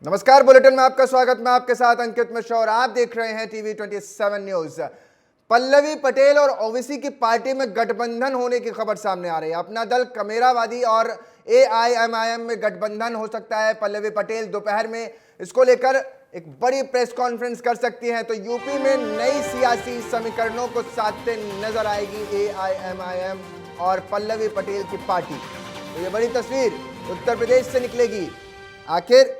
नमस्कार, बुलेटिन में आपका स्वागत। मैं आपके साथ अंकित मिश्रा और आप देख रहे हैं टीवी 27 न्यूज। पल्लवी पटेल और ओवैसी की पार्टी में गठबंधन होने की खबर सामने आ रही है। अपना दल कमेरावादी और एआईएमआईएम में गठबंधन हो सकता है। पल्लवी पटेल दोपहर में इसको लेकर एक बड़ी प्रेस कॉन्फ्रेंस कर सकती हैं, तो यूपी में नई सियासी समीकरणों को साधते नजर आएगी एआईएमआईएम और पल्लवी पटेल की पार्टी। तो ये बड़ी तस्वीर उत्तर प्रदेश से निकलेगी। आखिर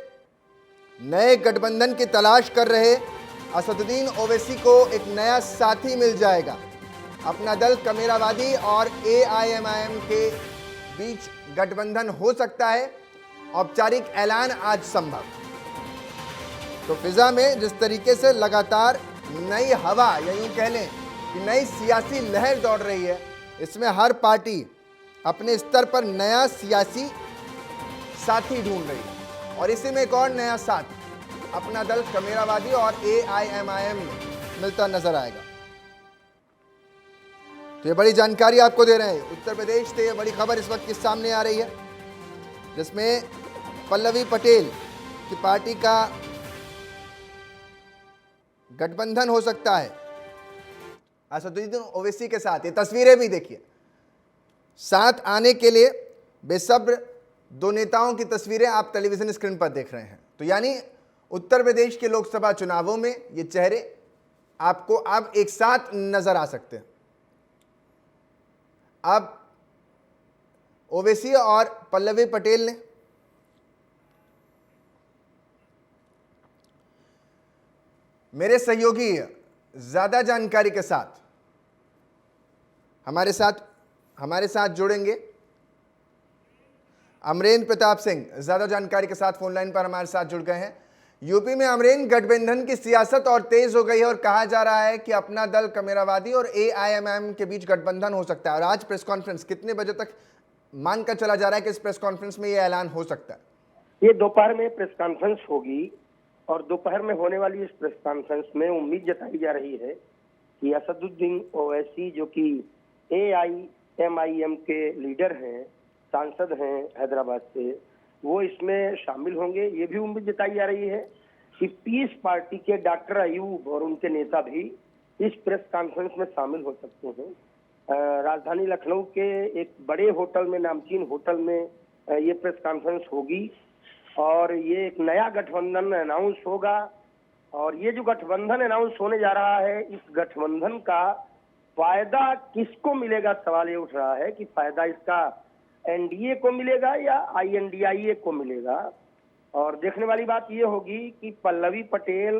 नए गठबंधन की तलाश कर रहे असदुद्दीन ओवैसी को एक नया साथी मिल जाएगा। अपना दल कमेरावादी और एआईएमआईएम के बीच गठबंधन हो सकता है। औपचारिक ऐलान आज संभव। तो फिजा में जिस तरीके से लगातार नई हवा या यूं कह लें कि नई सियासी लहर दौड़ रही है, इसमें हर पार्टी अपने स्तर पर नया सियासी साथी ढूंढ रही है और इसी में एक और नया साथ अपना दल कमेरावादी और एआईएमआईएम मिलता नजर आएगा। तो ये बड़ी जानकारी आपको दे रहे हैं। उत्तर प्रदेश से ये बड़ी खबर इस वक्त की सामने आ रही है, जिसमें पल्लवी पटेल की पार्टी का गठबंधन हो सकता है असदुद्दीन ओवैसी के साथ। ये तस्वीरें भी देखिए, साथ आने के लिए बेसब्र दो नेताओं की तस्वीरें आप टेलीविजन स्क्रीन पर देख रहे हैं। तो यानी उत्तर प्रदेश के लोकसभा चुनावों में ये चेहरे आपको अब एक साथ नजर आ सकते हैं। अब ओवैसी और पल्लवी पटेल ने मेरे सहयोगी ज्यादा जानकारी के साथ हमारे साथ जुड़ेंगे। अमरेंद्र प्रताप सिंह ज्यादा जानकारी के साथ फोन लाइन पर हमारे साथ जुड़ गए हैं। यूपी में अमरेंद्र, गठबंधन की सियासत और तेज हो गई है और कहा जा रहा है कि अपना दल कमेरावादी और एआईएमआईएम के बीच गठबंधन हो सकता है। और आज प्रेस कॉन्फ्रेंस कितने बजे तक मानकर चला जा रहा है कि इस प्रेस कॉन्फ्रेंस में यह ऐलान हो सकता है? ये दोपहर में प्रेस कॉन्फ्रेंस होगी और दोपहर में होने वाली इस प्रेस कॉन्फ्रेंस में उम्मीद जताई जा रही है कि असदुद्दीन ओवैसी, जो कि एआईएमआईएम के लीडर हैं, सांसद हैं हैदराबाद से, वो इसमें शामिल होंगे। ये भी उम्मीद जताई जा रही है कि पीस पार्टी के डॉक्टर अयूब और उनके नेता भी इस प्रेस कॉन्फ्रेंस में शामिल हो सकते हैं। राजधानी लखनऊ के एक बड़े होटल में, नामचीन होटल में ये प्रेस कॉन्फ्रेंस होगी और ये एक नया गठबंधन अनाउंस होगा। और ये जो गठबंधन अनाउंस होने जा रहा है, इस गठबंधन का फायदा किसको मिलेगा? सवाल ये उठ रहा है कि फायदा इसका एनडीए को मिलेगा या आईएनडीआईए को मिलेगा। और देखने वाली बात ये होगी कि पल्लवी पटेल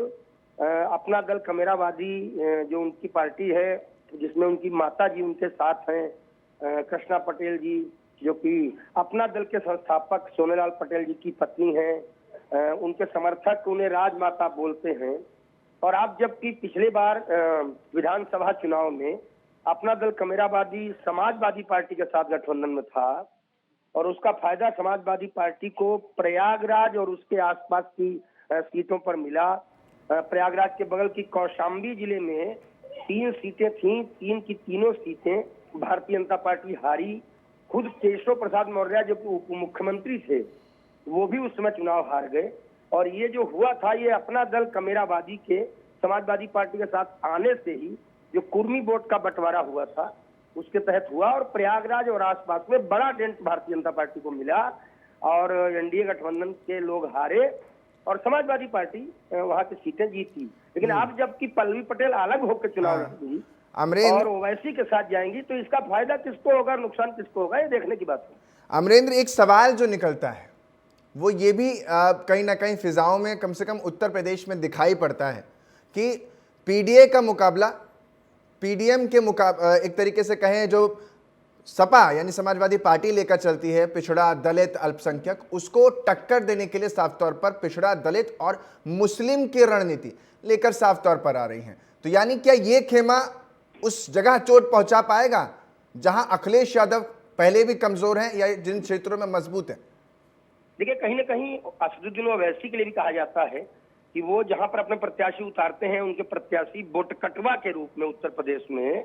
अपना दल कमेरावादी, जो उनकी पार्टी है, जिसमें उनकी माता जी उनके साथ हैं, कृष्णा पटेल जी, जो कि अपना दल के संस्थापक सोनेलाल पटेल जी की पत्नी हैं, उनके समर्थक उन्हें राजमाता बोलते हैं। और आप जबकि पिछले बार विधानसभा चुनाव में अपना दल कमेरावादी समाजवादी पार्टी के साथ गठबंधन में था और उसका फायदा समाजवादी पार्टी को प्रयागराज और उसके आसपास की सीटों पर मिला। प्रयागराज के बगल की कौशाम्बी जिले में 3 सीटें थीं, 3 की तीनों सीटें भारतीय जनता पार्टी हारी। खुद केशव प्रसाद मौर्य, जो उप मुख्यमंत्री थे, वो भी उस समय चुनाव हार गए। और ये जो हुआ था, ये अपना दल कमेरावादी के समाजवादी पार्टी के साथ आने से ही जो कुर्मी वोट का बंटवारा हुआ था, उसके तहत हुआ और प्रयागराज और आसपास में बड़ा डेंट भारतीय जनता पार्टी को मिला और एनडीए गठबंधन के लोग हारे और समाजवादी पार्टी वहां की सीटें जीती। लेकिन अब जबकि पल्लवी पटेल अलग होकर चुनाव लड़ेंगी और ओवैसी के साथ जाएंगी, तो इसका फायदा किसको होगा, नुकसान किसको होगा, ये देखने की बात है। अमरेंद्र, एक सवाल जो निकलता है वो ये भी कहीं ना कहीं फिजाओं में कम से कम उत्तर प्रदेश में दिखाई पड़ता है कि पीडीए का मुकाबला पीडीएम के एक तरीके से कहें, जो सपा यानी समाजवादी पार्टी लेकर चलती है, पिछड़ा दलित अल्पसंख्यक, उसको टक्कर देने के लिए साफ तौर पर पिछड़ा दलित और मुस्लिम की रणनीति लेकर साफ तौर पर आ रही हैं। तो यानी क्या ये खेमा उस जगह चोट पहुंचा पाएगा जहां अखिलेश यादव पहले भी कमजोर हैं या जिन क्षेत्रों में मजबूत है? देखिए, कहीं ना कहीं असदुद्दीन ओवैसी के लिए भी कहा जाता है कि वो जहां पर अपने प्रत्याशी उतारते हैं, उनके प्रत्याशी वोट कटवा के रूप में उत्तर प्रदेश में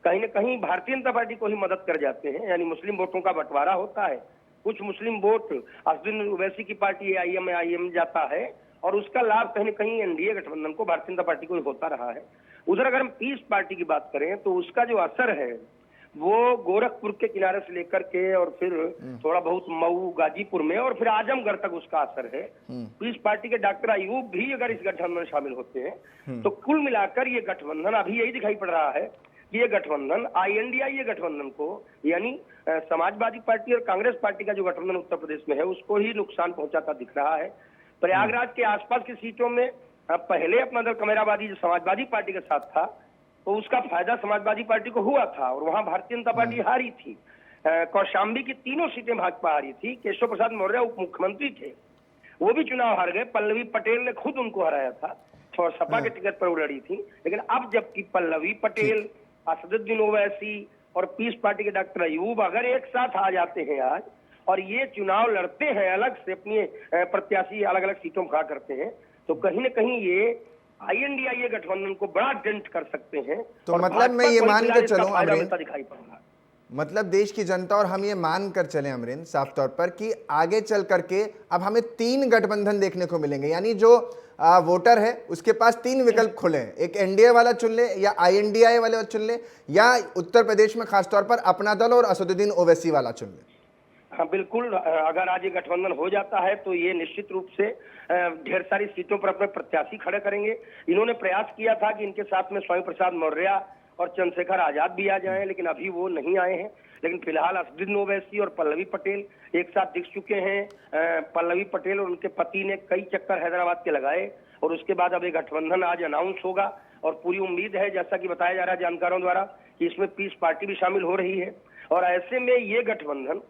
कहीं ना कहीं भारतीय जनता पार्टी को ही मदद कर जाते हैं। यानी मुस्लिम वोटों का बंटवारा होता है कुछ मुस्लिम वोट असदुद्दीन ओवैसी की पार्टी AIM जाता है और उसका लाभ कहीं न कहीं एनडीए गठबंधन को, भारतीय जनता पार्टी को ही होता रहा है। उधर अगर हम पीस पार्टी की बात करें तो उसका जो असर है वो गोरखपुर के किनारे से लेकर के और फिर थोड़ा बहुत मऊ, गाजीपुर में और फिर आजमगढ़ तक उसका असर है। पीस पार्टी के डॉक्टर अयूब भी अगर इस गठबंधन में शामिल होते हैं तो कुल मिलाकर ये गठबंधन अभी यही दिखाई पड़ रहा है कि ये गठबंधन INDIA गठबंधन को, यानी समाजवादी पार्टी और कांग्रेस पार्टी का जो गठबंधन उत्तर प्रदेश में है उसको ही नुकसान पहुंचाता दिख रहा है। प्रयागराज के आसपास की सीटों में पहले अपना दल कमेरावादी जो समाजवादी पार्टी के साथ था तो उसका फायदा समाजवादी पार्टी को हुआ था और वहां भारतीय जनता पार्टी हारी थी। कौशाम्बी की तीनों सीटें भाजपा हारी थी। केशव प्रसाद मौर्य उप मुख्यमंत्री थे, वो भी चुनाव हार गए। पल्लवी पटेल ने खुद उनको हराया था और सपा के टिकट पर वो लड़ी थी। लेकिन अब जबकि पल्लवी पटेल, असदुद्दीन ओवैसी और पीस पार्टी के डॉक्टर अयूब अगर एक साथ आ जाते हैं आज और ये चुनाव लड़ते हैं, अलग से अपने प्रत्याशी अलग अलग सीटों में खड़ा करते हैं, तो कहीं न कहीं ये INDIA गठबंधन को बड़ा डेंट कर सकते हैं। तो मतलब मैं ये मान के चलूं अमरीन, दिखाई पड़ेगा, मतलब देश की जनता और हम ये मान कर चले अमरीन साफ तौर पर कि आगे चल करके अब हमें 3 गठबंधन देखने को मिलेंगे, यानी जो वोटर है उसके पास 3 विकल्प खुले हैं, एक एनडीए वाला चुन ले या INDIA वाले चुन ले या उत्तर प्रदेश में खासतौर पर अपना दल और असदुद्दीन ओवैसी वाला चुन ले। हाँ बिल्कुल, अगर आज ये गठबंधन हो जाता है तो ये निश्चित रूप से ढेर सारी सीटों पर अपने प्रत्याशी खड़े करेंगे। इन्होंने प्रयास किया था कि इनके साथ में स्वामी प्रसाद मौर्य और चंद्रशेखर आजाद भी आ जाएं, लेकिन अभी वो नहीं आए हैं। लेकिन फिलहाल असदुद्दीन ओवैसी और पल्लवी पटेल एक साथ दिख चुके हैं। पल्लवी पटेल और उनके पति ने कई चक्कर हैदराबाद के लगाए और उसके बाद अब ये गठबंधन आज अनाउंस होगा और पूरी उम्मीद है, जैसा कि बताया जा रहा है जानकारों द्वारा, कि इसमें पीस पार्टी भी शामिल हो रही है। और ऐसे में ये गठबंधन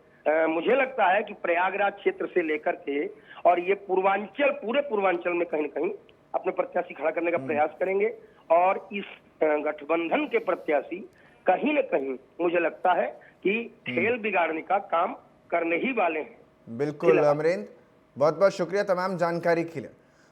मुझे लगता है कि प्रयागराज क्षेत्र से लेकर के और ये पूर्वांचल, पूरे पूर्वांचल में कहीं न कहीं अपने प्रत्याशी खड़ा करने का प्रयास करेंगे और इस गठबंधन के प्रत्याशी कहीं न कहीं मुझे लगता है कि खेल बिगाड़ने का काम करने ही वाले हैं। बिल्कुल अमरीन, बहुत बहुत शुक्रिया तमाम जानकारी के लिए।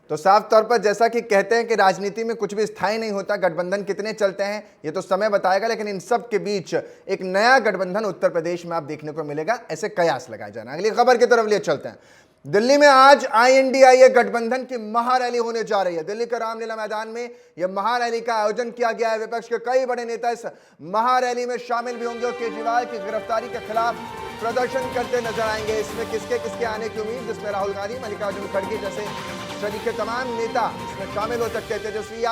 तो साफ तौर पर जैसा कि कहते हैं कि राजनीति में कुछ भी स्थायी नहीं होता, गठबंधन कितने चलते हैं ये तो समय बताएगा, लेकिन इन सब के बीच एक नया गठबंधन उत्तर प्रदेश में आप देखने को मिलेगा, ऐसे कयास लगाए जाना। अगली खबर की तरफ लिए चलते हैं। दिल्ली में आज INDIA गठबंधन की महारैली होने जा रही है। दिल्ली के रामलीला मैदान में यह महारैली का आयोजन किया गया है। विपक्ष के कई बड़े नेता इस महारैली में शामिल भी होंगे और केजरीवाल की गिरफ्तारी के खिलाफ प्रदर्शन करते नजर आएंगे। इसमें किसके किसके आने की उम्मीद, जिसमें राहुल गांधी, मल्लिकार्जुन खड़गे जैसे शरीक के तमाम नेता इसमें शामिल हो सकते हैं। तेजस्वी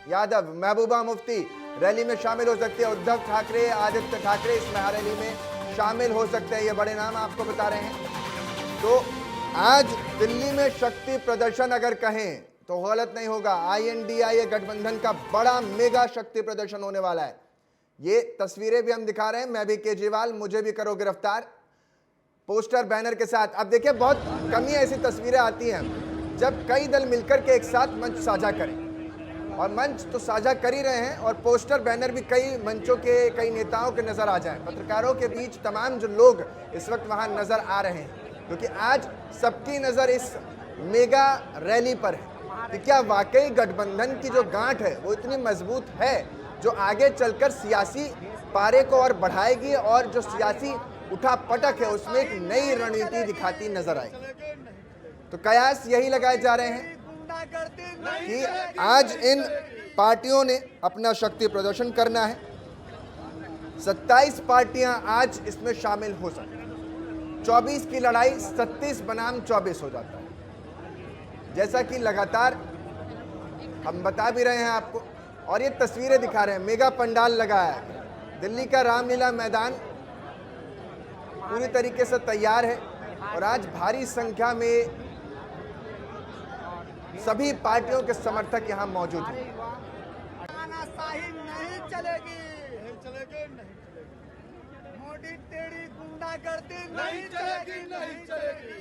यादव, महबूबा मुफ्ती रैली में शामिल हो सकते हैं। उद्धव ठाकरे, आदित्य ठाकरे इस महारैली में शामिल हो सकते हैं। ये बड़े नाम आपको बता रहे हैं। तो आज दिल्ली में शक्ति प्रदर्शन अगर कहें तो गलत नहीं होगा। INDIA गठबंधन का बड़ा मेगा शक्ति प्रदर्शन होने वाला है। ये तस्वीरें भी हम दिखा रहे हैं, मैं भी केजरीवाल, मुझे भी करो गिरफ्तार, पोस्टर बैनर के साथ। अब देखिए बहुत कम ही ऐसी तस्वीरें आती हैं जब कई दल मिलकर के एक साथ मंच साझा करें, और मंच तो साझा कर ही रहे हैं और पोस्टर बैनर भी कई मंचों के, कई नेताओं के नजर आ जाएं। पत्रकारों के बीच तमाम जो लोग इस वक्त वहां नजर आ रहे हैं, क्योंकि आज सबकी नजर इस मेगा रैली पर है कि क्या वाकई गठबंधन की जो गांठ है वो इतनी मजबूत है जो आगे चलकर सियासी पारे को और बढ़ाएगी और जो सियासी उठापटक है उसमें एक नई रणनीति दिखाती नजर आएगी। तो कयास यही लगाए जा रहे हैं कि आज इन पार्टियों ने अपना शक्ति प्रदर्शन करना है। 27 पार्टियां आज इसमें शामिल हो सकती हैं। 24 की लड़ाई 37 बनाम 24 हो जाता है, जैसा कि लगातार हम बता भी रहे हैं आपको। और ये तस्वीरें दिखा रहे हैं, मेगा पंडाल लगाया है। दिल्ली का रामलीला मैदान पूरी तरीके से तैयार है और आज भारी संख्या में सभी पार्टियों के समर्थक यहां मौजूद हैं। नहीं चलेगी, मोदी तेरी गुंडागर्दी नहीं चलेगी, नहीं चलेगी।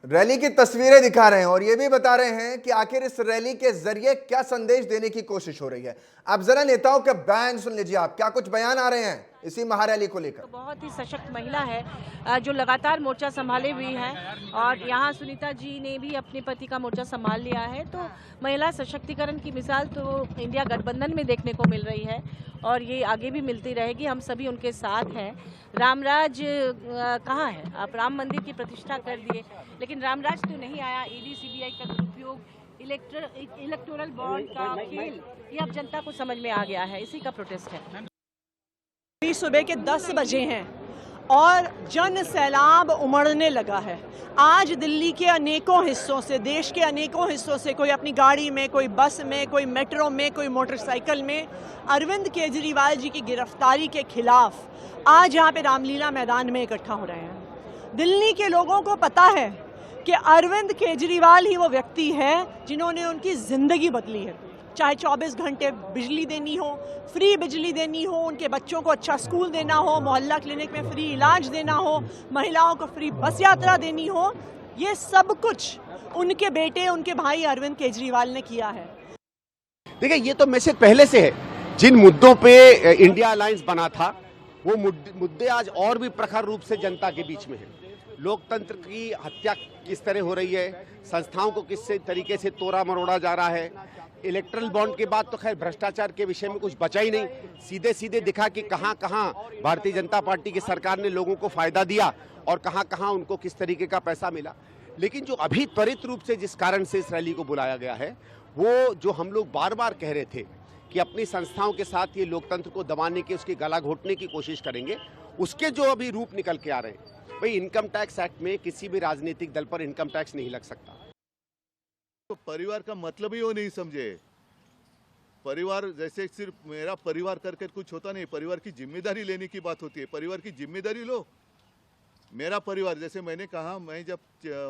रैली की तस्वीरें दिखा रहे हैं और ये भी बता रहे हैं कि आखिर इस रैली के जरिए क्या संदेश देने की कोशिश हो रही है। अब जरा नेताओं के बयान सुन लीजिए आप, क्या कुछ बयान आ रहे हैं। इसी महारैली को लेकर। तो बहुत ही सशक्त महिला है जो लगातार मोर्चा संभाले हुई है और यहाँ सुनीता जी ने भी अपने पति का मोर्चा संभाल लिया है। तो महिला सशक्तिकरण की मिसाल तो इंडिया गठबंधन में देखने को मिल रही है और ये आगे भी मिलती रहेगी। हम सभी उनके साथ हैं। रामराज कहाँ है? आप राम मंदिर की प्रतिष्ठा कर दिए, लेकिन रामराज तो नहीं आया। ईडी सीबीआई का दुरुपयोग, इलेक्टोरल बॉन्ड का खेल, ये अब जनता को समझ में आ गया है। इसी का प्रोटेस्ट है। सुबह के 10 बजे हैं और जन सैलाब उमड़ने लगा है। आज दिल्ली के अनेकों हिस्सों से, देश के अनेकों हिस्सों से, कोई अपनी गाड़ी में, कोई बस में, कोई मेट्रो में, कोई मोटरसाइकिल में अरविंद केजरीवाल जी की गिरफ्तारी के खिलाफ आज यहाँ पे रामलीला मैदान में इकट्ठा हो रहे हैं। दिल्ली के लोगों को पता है कि अरविंद केजरीवाल ही वो व्यक्ति है जिन्होंने उनकी ज़िंदगी बदली है। चाहे 24 घंटे बिजली देनी हो, फ्री बिजली देनी हो, उनके बच्चों को अच्छा स्कूल देना हो, मोहल्ला क्लिनिक में फ्री इलाज देना हो, महिलाओं को फ्री बस यात्रा देनी हो, ये सब कुछ उनके बेटे, उनके भाई अरविंद केजरीवाल ने किया है। देखिए, ये तो मैसेज पहले से है। जिन मुद्दों पे इंडिया अलायंस बना था, वो मुद्दे आज और भी प्रखर रूप से जनता के बीच में है। लोकतंत्र की हत्या किस तरह हो रही है, संस्थाओं को किस तरीके से तोड़ा मरोड़ा जा रहा है। इलेक्ट्रल बॉन्ड के बाद तो खैर भ्रष्टाचार के विषय में कुछ बचा ही नहीं। सीधे सीधे दिखा कि कहां कहां भारतीय जनता पार्टी की सरकार ने लोगों को फायदा दिया और कहां कहां उनको किस तरीके का पैसा मिला। लेकिन जो अभी त्वरित रूप से जिस कारण से इस रैली को बुलाया गया है, वो जो हम लोग बार बार कह रहे थे कि अपनी संस्थाओं के साथ ये लोकतंत्र को दबाने के, उसकी गला घोटने की कोशिश करेंगे, उसके जो अभी रूप निकल के आ रहे हैं। भाई, इनकम टैक्स एक्ट में किसी भी राजनीतिक दल पर इनकम टैक्स नहीं लग सकता। तो परिवार का मतलब ही वो नहीं समझे। परिवार जैसे सिर्फ मेरा परिवार करके कुछ होता नहीं, परिवार की जिम्मेदारी लेने की बात होती है। परिवार की जिम्मेदारी लो। मेरा परिवार, जैसे मैंने कहा, मैं जब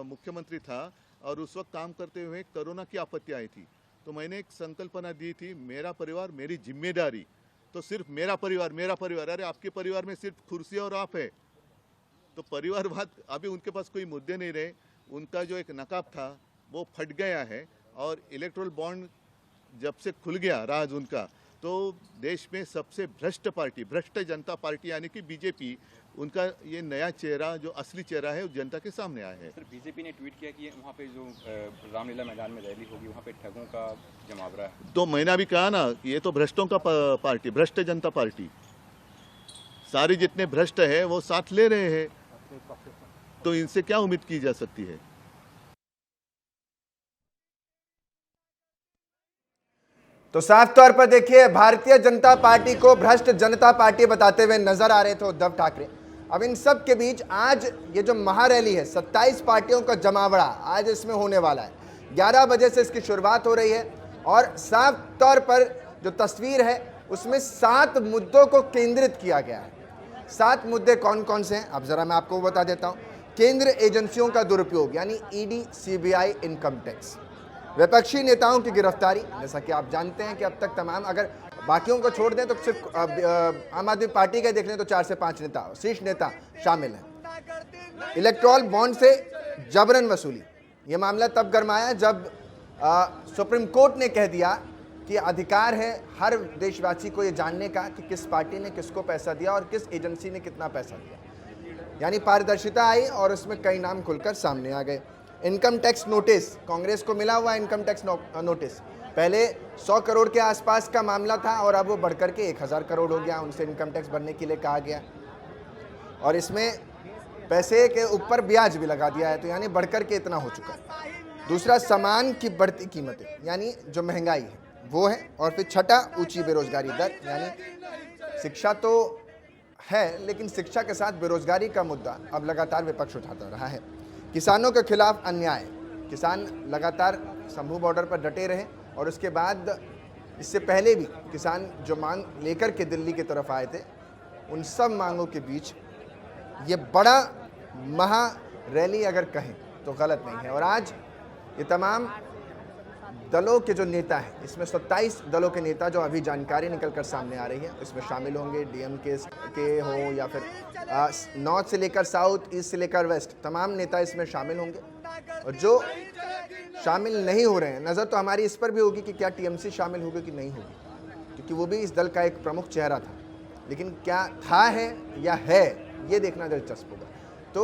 मुख्यमंत्री था और उस वक्त काम करते हुए कोरोना की आपत्ति आई थी, तो मैंने एक संकल्पना दी थी, मेरा परिवार मेरी जिम्मेदारी। तो सिर्फ मेरा परिवार, अरे आपके परिवार में सिर्फ कुर्सी और आप है, तो परिवारवाद अभी उनके पास कोई मुद्दे नहीं रहे। उनका जो एक नकाब था वो फट गया है और इलेक्टोरल बॉन्ड जब से खुल गया राज उनका, तो देश में सबसे भ्रष्ट पार्टी, भ्रष्ट जनता पार्टी यानी कि बीजेपी, उनका ये नया चेहरा, जो असली चेहरा है, वो जनता के सामने आया है। सर, बीजेपी ने ट्वीट किया कि वहाँ पे जो रामलीला मैदान में रैली होगी, वहाँ पे ठगों का जमावड़ा है। तो मैंने अभी कहा ना, ये तो भ्रष्टों का पार्टी, भ्रष्ट जनता पार्टी। सारे जितने भ्रष्ट है वो साथ ले रहे हैं, तो इनसे क्या उम्मीद की जा सकती है। तो साफ तौर पर देखिए, भारतीय जनता पार्टी को भ्रष्ट जनता पार्टी बताते हुए नजर आ रहे थे उद्धव ठाकरे। अब इन सब के बीच आज ये जो महारैली है, 27 पार्टियों का जमावड़ा आज इसमें होने वाला है। 11 बजे से इसकी शुरुआत हो रही है और साफ तौर पर जो तस्वीर है उसमें 7 मुद्दों को केंद्रित किया गया है। 7 मुद्दे कौन कौन से हैं, अब जरा मैं आपको बता देता हूं। केंद्र एजेंसियों का दुरुपयोग यानी ईडी, सीबीआई, इनकम टैक्स, विपक्षी नेताओं की गिरफ्तारी, जैसा कि आप जानते हैं कि अब तक तमाम, अगर बाकियों को छोड़ दें तो सिर्फ आम आदमी पार्टी के देख लें तो 4 से 5 नेता, शीर्ष नेता शामिल हैं। इलेक्टोरल बॉन्ड से जबरन वसूली, ये मामला तब गरमाया जब सुप्रीम कोर्ट ने कह दिया कि अधिकार है हर देशवासी को ये जानने का कि किस पार्टी ने किसको पैसा दिया और किस एजेंसी ने कितना पैसा दिया। यानी पारदर्शिता आई और उसमें कई नाम खुलकर सामने आ गए। इनकम टैक्स नोटिस, कांग्रेस को मिला हुआ इनकम टैक्स नोटिस पहले 100 करोड़ के आसपास का मामला था और अब वो बढ़कर के 1000 करोड़ हो गया। उनसे इनकम टैक्स भरने के लिए कहा गया और इसमें पैसे के ऊपर ब्याज भी लगा दिया है, तो यानी बढ़कर के इतना हो चुका है। दूसरा, सामान की बढ़ती कीमतें यानी जो महंगाई है वो है। और फिर छठा, ऊंची बेरोजगारी दर, यानी शिक्षा तो है लेकिन शिक्षा के साथ बेरोजगारी का मुद्दा अब लगातार विपक्ष उठाता रहा है। किसानों के खिलाफ अन्याय, किसान लगातार शंभू बॉर्डर पर डटे रहे और उसके बाद इससे पहले भी किसान जो मांग लेकर के दिल्ली की तरफ आए थे, उन सब मांगों के बीच ये बड़ा महा रैली अगर कहें तो गलत नहीं है। और आज ये तमाम दलों के जो नेता हैं, इसमें 27 दलों के नेता जो अभी जानकारी निकलकर सामने आ रही है, इसमें शामिल होंगे डीएमके के हो या फिर नॉर्थ से लेकर साउथ, ईस्ट से लेकर वेस्ट, तमाम नेता इसमें शामिल होंगे। और जो शामिल नहीं हो रहे हैं, नज़र तो हमारी इस पर भी होगी कि क्या टीएमसी शामिल होगी कि नहीं होगी, क्योंकि वो भी इस दल का एक प्रमुख चेहरा था। लेकिन क्या था है या है, ये देखना दिलचस्प होगा। तो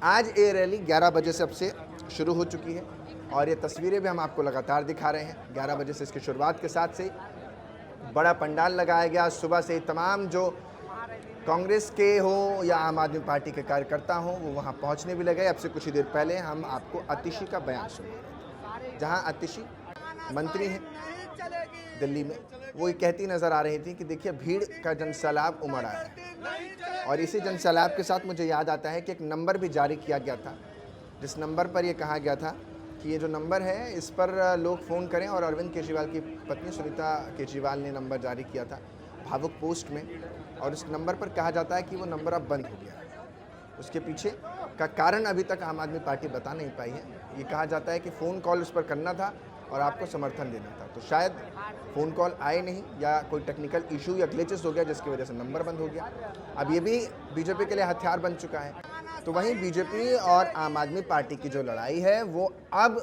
आज ये रैली 11 बजे से अब से शुरू हो चुकी है और ये तस्वीरें भी हम आपको लगातार दिखा रहे हैं। 11 बजे से इसकी शुरुआत के साथ से बड़ा पंडाल लगाया गया। सुबह से ही तमाम जो कांग्रेस के हो या आम आदमी पार्टी के कार्यकर्ता हों वो वहाँ पहुँचने भी लगे। अब से कुछ ही देर पहले हम आपको आतिशी का बयान सुन रहे थे, जहाँ आतिशी मंत्री हैं दिल्ली में, वो ये कहती नज़र आ रही थी कि देखिए भीड़ का जनसैलाब उमड़ आया है। और इसी जनसैलाब के साथ मुझे याद आता है कि एक नंबर भी जारी किया गया था, जिस नंबर पर यह कहा गया था कि ये जो नंबर है इस पर लोग फ़ोन करें। और अरविंद केजरीवाल की पत्नी सुनीता केजरीवाल ने नंबर जारी किया था भावुक पोस्ट में, और उस नंबर पर कहा जाता है कि वो नंबर अब बंद हो गया है। उसके पीछे का कारण अभी तक आम आदमी पार्टी बता नहीं पाई है। ये कहा जाता है कि फ़ोन कॉल उस पर करना था और आपको समर्थन देना था, तो शायद फ़ोन कॉल आए नहीं या कोई टेक्निकल इशू या ग्लिचेस हो गया जिसकी वजह से नंबर बंद हो गया। अब ये भी बीजेपी के लिए हथियार बन चुका है। तो वहीं बीजेपी और आम आदमी पार्टी की जो लड़ाई है वो अब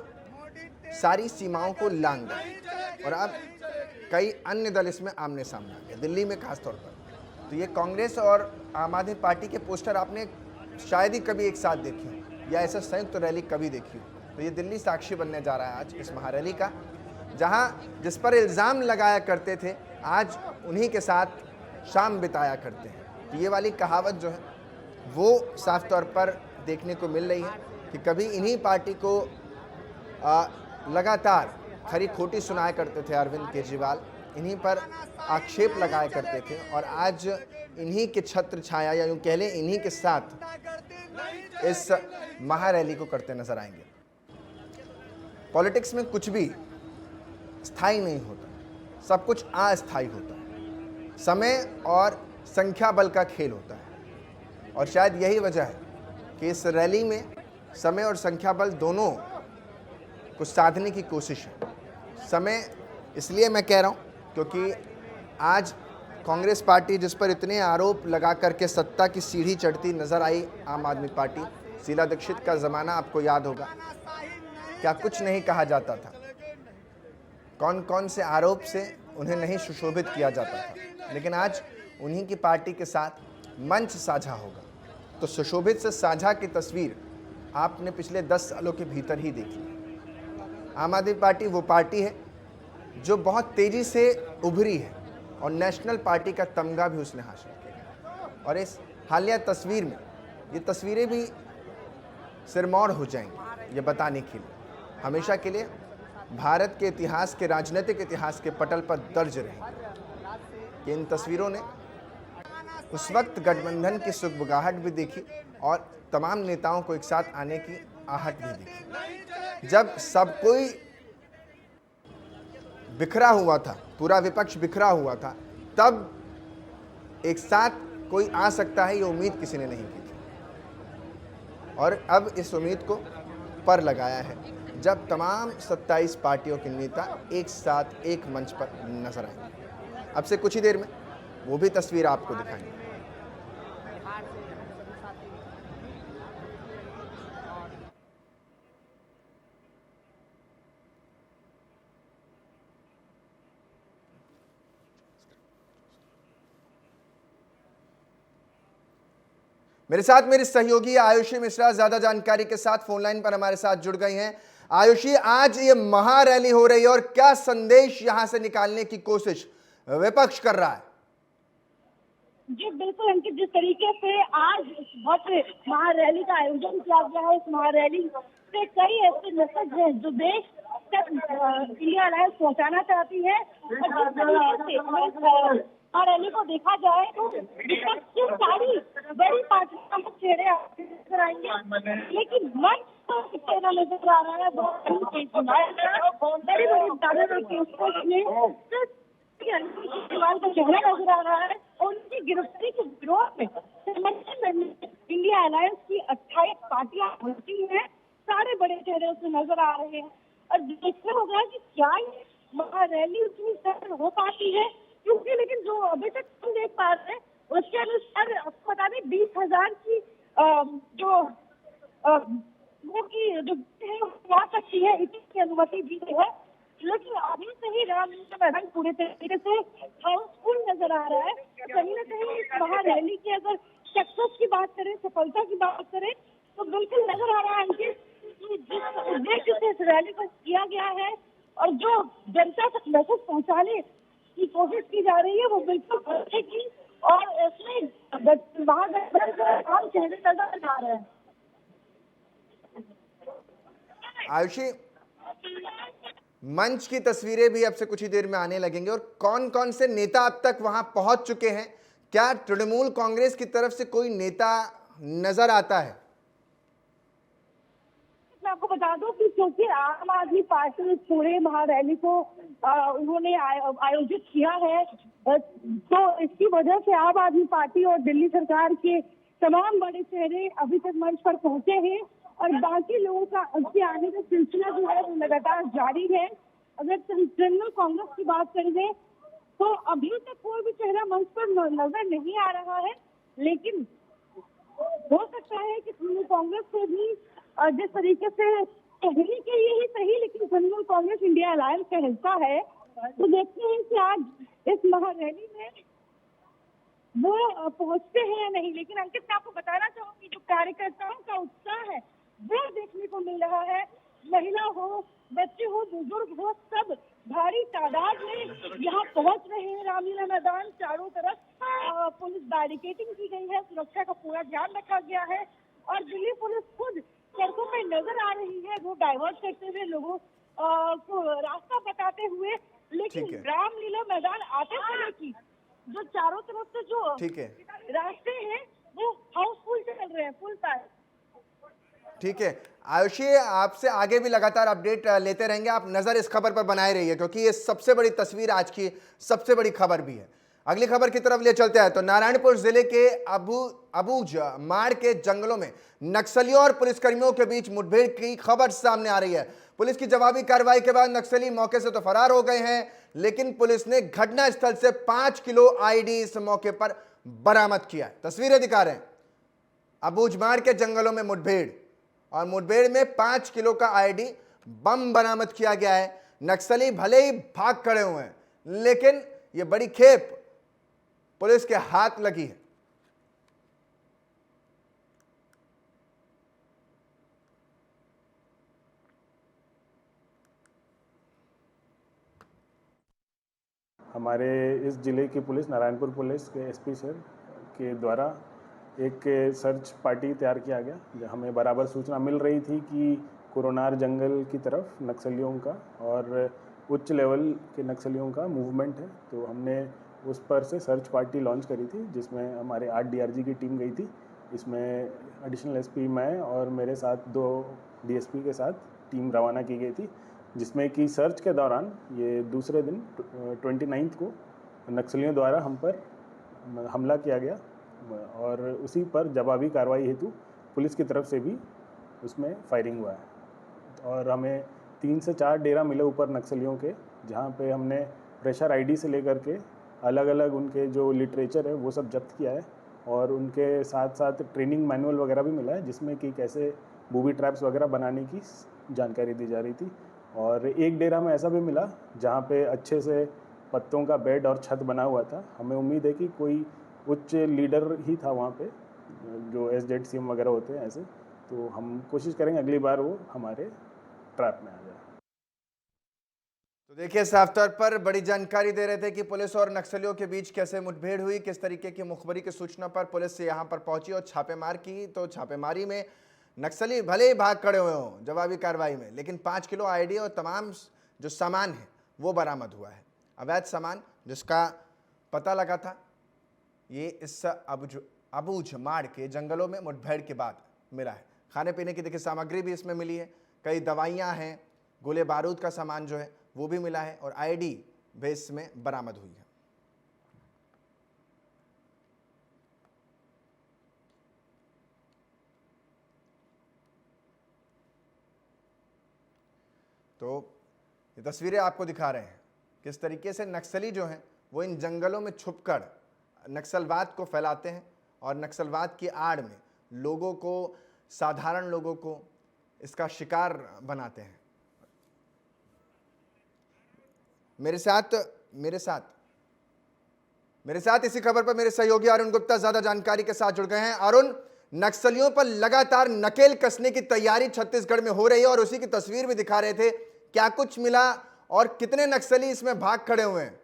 सारी सीमाओं को लांघ गई और अब कई अन्य दल इसमें आमने सामने आ गए, दिल्ली में खासतौर पर। तो ये कांग्रेस और आम आदमी पार्टी के पोस्टर आपने शायद ही कभी एक साथ देखे हो या ऐसा संयुक्त रैली कभी देखी हो। तो ये दिल्ली साक्षी बनने जा रहा है आज इस महारैली का, जहां जिस पर इल्ज़ाम लगाया करते थे आज उन्हीं के साथ शाम बिताया करते हैं। तो ये वाली कहावत जो है वो साफ तौर पर देखने को मिल रही है कि कभी इन्हीं पार्टी को लगातार खरी खोटी सुनाया करते थे अरविंद केजरीवाल, इन्हीं पर आक्षेप लगाया करते थे, और आज इन्हीं के छत्र छाया या यूँ कह लें इन्हीं के साथ इस महारैली को करते नजर आएंगे। पॉलिटिक्स में कुछ भी स्थायी नहीं होता, सब कुछ अस्थायी होता है। समय और संख्या बल का खेल होता है और शायद यही वजह है कि इस रैली में समय और संख्या बल दोनों को साधने की कोशिश है। समय इसलिए मैं कह रहा हूँ क्योंकि आज कांग्रेस पार्टी जिस पर इतने आरोप लगा करके सत्ता की सीढ़ी चढ़ती नजर आई, आम आदमी पार्टी, शीला दीक्षित का ज़माना आपको याद होगा, क्या कुछ नहीं कहा जाता था, कौन कौन से आरोप से उन्हें नहीं सुशोभित किया जाता था, लेकिन आज उन्हीं की पार्टी के साथ मंच साझा होगा। तो सुशोभित से साझा की तस्वीर आपने पिछले 10 सालों के भीतर ही देखी। आम आदमी पार्टी वो पार्टी है जो बहुत तेज़ी से उभरी है और नेशनल पार्टी का तमगा भी उसने हासिल किया। और इस हालिया तस्वीर में ये तस्वीरें भी सिरमौर हो जाएंगी ये बताने के लिए, हमेशा के लिए भारत के इतिहास के राजनीतिक इतिहास के पटल पर दर्ज रहेंगे कि इन तस्वीरों ने उस वक्त गठबंधन की सुगबुगाहट भी देखी और तमाम नेताओं को एक साथ आने की आहट भी देखी। जब सब कोई बिखरा हुआ था, पूरा विपक्ष बिखरा हुआ था, तब एक साथ कोई आ सकता है ये उम्मीद किसी ने नहीं की थी। और अब इस उम्मीद को पर लगाया है जब तमाम 27 पार्टियों के नेता एक साथ एक मंच पर नजर आएंगे। अब से कुछ ही देर में वो भी तस्वीर आपको दिखाएंगे। मेरे साथ मेरी सहयोगी आयुषी मिश्रा ज्यादा जानकारी के साथ फोन लाइन पर हमारे साथ जुड़ गई हैं। आयुषी, आज ये महारैली हो रही है और क्या संदेश यहां से निकालने की कोशिश विपक्ष कर रहा है? जी बिल्कुल अंकित, जिस तरीके से आज इस भव्य महारैली का आयोजन किया गया है, इस महारैली से कई ऐसे मैसेज हैं जो देश तक इंडिया अलायंस पहुंचाना चाहती है। और जिस तरीके से महारैली को देखा जाए तो सारी बड़ी पार्टियों के चेहरे नजर आएंगे, लेकिन मंच पर चेहरा नजर आ रहा है बड़ी बड़ी दादागिरी के केजरीवाल का चेहरा नजर आ रहा है। उनकी गिरफ्तारी के विरोध में समर्थन में इंडिया अलायंस की 28 पार्टियां होती हैं, सारे बड़े चेहरे उसमें नजर आ रहे हैं। और देखना होगा कि क्या ये महारैली उतनी सफल हो पाती है, क्योंकि लेकिन जो अभी तक हम देख पा रहे हैं उसके अनुसार आपको बता दें 20,000 की जो वो की जो है आ सकती है, इतनी अनुमति दी गई है। लेकिन अभी से ही रामलीला मैदान पूरे तरीके से हाउसफुल नजर आ रहा है। कहीं ना कहीं इस महारैली की अगर सक्सेस की बात करें, सफलता की बात करें, तो बिल्कुल नजर आ रहा है कि जिस उद्देश्य से इस रैली को किया गया है और जो जनता तक मैसेज पहुंचाने की कोशिश की जा रही है वो बिल्कुल अच्छे की, और इसमें महागठबंधन का काम चेहरे नजर आ रहे हैं। आयुषी, मंच की तस्वीरें भी अब से कुछ ही देर में आने लगेंगे और कौन कौन से नेता अब तक वहां पहुंच चुके हैं? क्या तृणमूल कांग्रेस की तरफ से कोई नेता नजर आता है? मैं आपको बता दूं कि क्योंकि आम आदमी पार्टी इस पूरे महारैली को उन्होंने आयोजित किया है, तो इसकी वजह से आम आदमी पार्टी और दिल्ली सरकार के तमाम बड़े चेहरे अभी तक मंच पर पहुंचे हैं और बाकी लोगों का उनके आने का सिलसिला जो है वो लगातार जारी है। अगर तृणमूल कांग्रेस की बात करें तो अभी तक कोई भी चेहरा मंच पर नजर नहीं आ रहा है, लेकिन हो सकता है कि तृणमूल कांग्रेस से भी जिस तरीके से कहने के लिए ही सही, लेकिन तृणमूल कांग्रेस इंडिया अलायंस का हिस्सा है, तो देखते हैं कि आज इस महारैली में वो पहुंचते हैं या नहीं। लेकिन अंकित, मैं आपको बताना चाहूंगी जो कार्यकर्ताओं का उत्साह है वो देखने को मिल रहा है। महिला हो, बच्चे हो, बुजुर्ग हो, सब भारी तादाद में यहाँ पहुंच रहे हैं रामलीला मैदान। चारों तरफ पुलिस बैरिकेडिंग की गई है, सुरक्षा का पूरा ध्यान रखा गया है और दिल्ली पुलिस खुद सड़कों पे नजर आ रही है, वो डाइवर्ट करते हुए लोगों को रास्ता बताते हुए। लेकिन रामलीला मैदान आते समय की जो चारों तरफ से जो रास्ते हैं वो हाउसफुल चल रहे हैं, फुल पैक। ठीक है आयुषी, आपसे आगे भी लगातार अपडेट लेते रहेंगे। आप नजर इस खबर पर बनाए रहिए क्योंकि ये सबसे बड़ी तस्वीर, आज की सबसे बड़ी खबर भी है। अगली खबर की तरफ ले चलते हैं तो नारायणपुर जिले के अबूझ माड़ के जंगलों में नक्सलियों और पुलिसकर्मियों के बीच मुठभेड़ की खबर सामने आ रही है। पुलिस की जवाबी कार्रवाई के बाद नक्सली मौके से तो फरार हो गए हैं, लेकिन पुलिस ने घटनास्थल से 5 किलो आईडी इस मौके पर बरामद किया है। तस्वीरें दिखा रहे हैं, अबूझ माड़ के जंगलों में मुठभेड़, और मुठभेड़ में 5 किलो का आईडी बम बरामद किया गया है। नक्सली भले ही भाग खड़े हुए हैं, लेकिन यह बड़ी खेप पुलिस के हाथ लगी है। हमारे इस ज़िले की पुलिस, नारायणपुर पुलिस के एसपी सर के द्वारा एक सर्च पार्टी तैयार किया गया। हमें बराबर सूचना मिल रही थी कि कोरोनार जंगल की तरफ नक्सलियों का और उच्च लेवल के नक्सलियों का मूवमेंट है, तो हमने उस पर से सर्च पार्टी लॉन्च करी थी जिसमें हमारे 8 डीआरजी की टीम गई थी। इसमें एडिशनल एसपी मैं और मेरे साथ 2 डीएसपी के साथ टीम रवाना की गई थी, जिसमें कि सर्च के दौरान ये दूसरे दिन 29 को नक्सलियों द्वारा हम पर हमला किया गया और उसी पर जवाबी कार्रवाई हेतु पुलिस की तरफ से भी उसमें फायरिंग हुआ है। और हमें 3 से 4 डेरा मिले ऊपर नक्सलियों के, जहाँ पे हमने प्रेशर आईडी से लेकर के अलग अलग उनके जो लिटरेचर है वो सब जब्त किया है और उनके साथ साथ ट्रेनिंग मैनुअल वगैरह भी मिला है, जिसमें कि कैसे बूबी ट्रैप्स वगैरह बनाने की जानकारी दी जा रही थी। और एक डेरा में ऐसा भी मिला जहाँ पे अच्छे से पत्तों का बेड और छत बना हुआ था। हमें उम्मीद है कि कोई उच्च लीडर ही था वहाँ पे, जो SZCM वगैरह होते हैं ऐसे, तो हम कोशिश करेंगे अगली बार वो हमारे ट्रैप में आ जाए। तो देखिए, साफ तौर पर बड़ी जानकारी दे रहे थे कि पुलिस और नक्सलियों के बीच कैसे मुठभेड़ हुई, किस तरीके की मुखबरी की सूचना पर पुलिस यहाँ पर पहुंची और छापेमार की। तो छापेमारी में नक्सली भले ही भाग खड़े हुए हों जवाबी कार्रवाई में, लेकिन 5 किलो आईडी और तमाम जो सामान है वो बरामद हुआ है। अवैध सामान जिसका पता लगा था ये इस अबूझ माड़ के जंगलों में मुठभेड़ के बाद मिला है। खाने पीने की देखिए सामग्री भी इसमें मिली है, कई दवाइयाँ हैं, गोले बारूद का सामान जो है वो भी मिला है और आईडी भी इसमें बरामद हुई है। तो ये तस्वीरें आपको दिखा रहे हैं किस तरीके से नक्सली जो हैं वो इन जंगलों में छुपकर नक्सलवाद को फैलाते हैं और नक्सलवाद की आड़ में लोगों को, साधारण लोगों को इसका शिकार बनाते हैं। मेरे साथ इसी खबर पर मेरे सहयोगी अरुण गुप्ता ज्यादा जानकारी के साथ जुड़ गए हैं। अरुण, नक्सलियों पर लगातार नकेल कसने की तैयारी छत्तीसगढ़ में हो रही है और उसी की तस्वीर भी दिखा रहे थे, क्या कुछ मिला और कितने नक्सली इसमें भाग खड़े हुए हैं?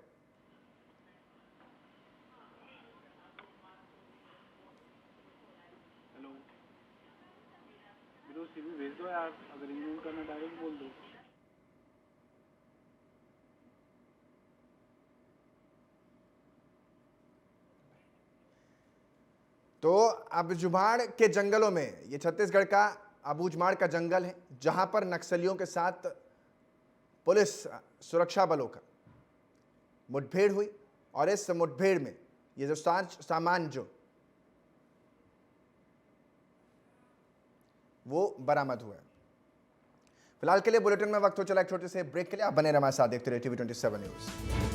भेज दो यार, अगर इग्नोर करना डायरेक्ट बोल दो। तो अबूझमाड़ के जंगलों में, ये छत्तीसगढ़ का अबूझमाड़ का जंगल है जहां पर नक्सलियों के साथ पुलिस सुरक्षा बलों का मुठभेड़ हुई और इस मुठभेड़ में ये जो सामान जो वो बरामद हुआ है। फिलहाल के लिए बुलेटिन में वक्त हो चला एक छोटे से ब्रेक के लिए। आप बने रहे हमारे साथ, देखते रहिए TV 27 न्यूज।